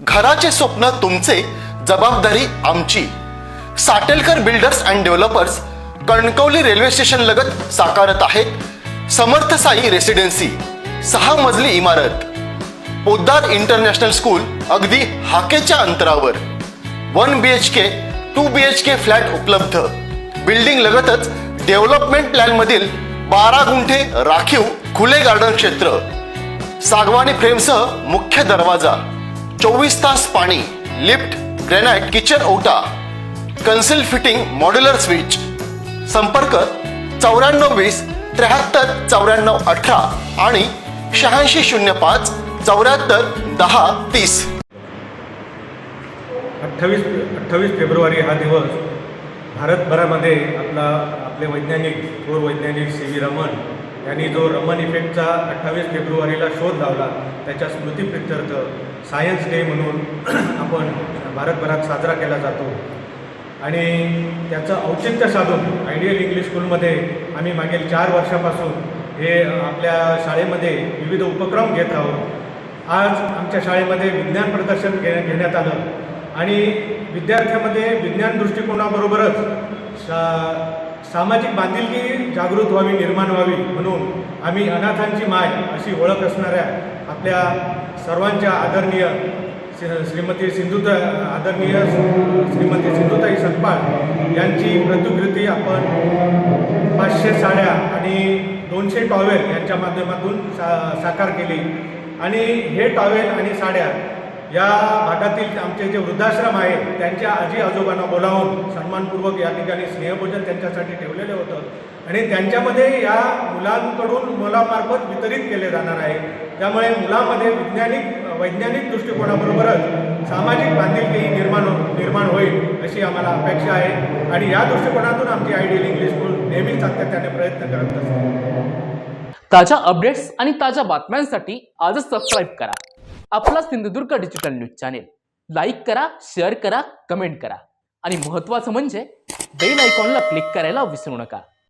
घराचे स्वप्न तुमचे, जबाबदारी आमची. Satelkar builders and developers Kankavli railway station लगत साकारत आहेत समर्थ साई रेसिडेन्सी, 6 मजली इमारत. पोद्दार इंटरनॅशनल स्कूल अगदी हाकेच्या अंतरावर. 1 BHK 2 BHK फ्लॅट उपलब्ध. बिल्डिंग लगतच डेव्हलपमेंट प्लॅन मधील 12 गुंठे राखीव खुले गार्डन क्षेत्र. सागवानी फ्रेमसह मुख्य दरवाजा. 24 तास पाणी, लिफ्ट, ग्रॅनाइट किचन ओटा, कन्सिल फिटिंग मॉड्युलर स्विच. संपर्क 9420 73 94 18 आणि 8605 74 10 30. 28 फेब्रुवारी हा दिवस भारतभरामध्ये आपले वैज्ञानिक थोर वैज्ञानिक C.V. रमन यांनी जो रमन इफेक्टचा 28 फेब्रुवारीला शोध लावला त्याच्या स्मृतीप्रित्यर्थ सायन्स डे म्हणून आपण भारतभरात साजरा केला जातो. आणि त्याचं औचित्य साधून आयडियल इंग्लिश स्कूलमध्ये आम्ही मागील 4 वर्षापासून हे आपल्या शाळेमध्ये विविध उपक्रम घेत आहोत. आज आमच्या शाळेमध्ये विज्ञान प्रदर्शन घेण्यात आलं आणि विद्यार्थ्यांमध्ये विज्ञान दृष्टिकोनाबरोबरच सामाजिक बांधिलकी जागृत व्हावी, निर्माण व्हावी म्हणून आम्ही अनाथांची माय अशी ओळख असणाऱ्या आपल्या सर्वांच्या आदरणीय श्रीमती सिंधुताई सतपाळ यांची प्रतिकृती आपण 500 साड्या आणि 200 टॉवेल यांच्या माध्यमातून साकार केली. आणि हे टॉवेल आणि साड्या या भागातील आमचे जे वृद्धाश्रम आहेत त्यांच्या आजी आजोबांना बोलावून सन्मानपूर्वक या ठिकाणी स्नेहभोजन त्यांच्यासाठी ठेवलेलं होतं आणि त्यांच्यामध्ये या मुलांकडून मुलामार्फत वितरित केले जाणार आहे. त्यामुळे मुलामध्ये वैज्ञानिक दृष्टिकोनाबरोबरच सामाजिक बांधिलकी निर्माण होईल अशी आम्हाला अपेक्षा आहे. आणि या दृष्टिकोनातून आमची आयडियल इंग्लिश स्कूल नेहमीच सातत्याने प्रयत्न करत असते. ताज्या अपडेट्स आणि ताज्या बातम्यांसाठी आजच सबस्क्राईब करा आपला Sindhudurg digital news channel. Like करा, शेअर करा, कमेंट करा आणि महत्त्वाचं म्हणजे बेल आयकॉनला क्लिक करायला विसरू नका.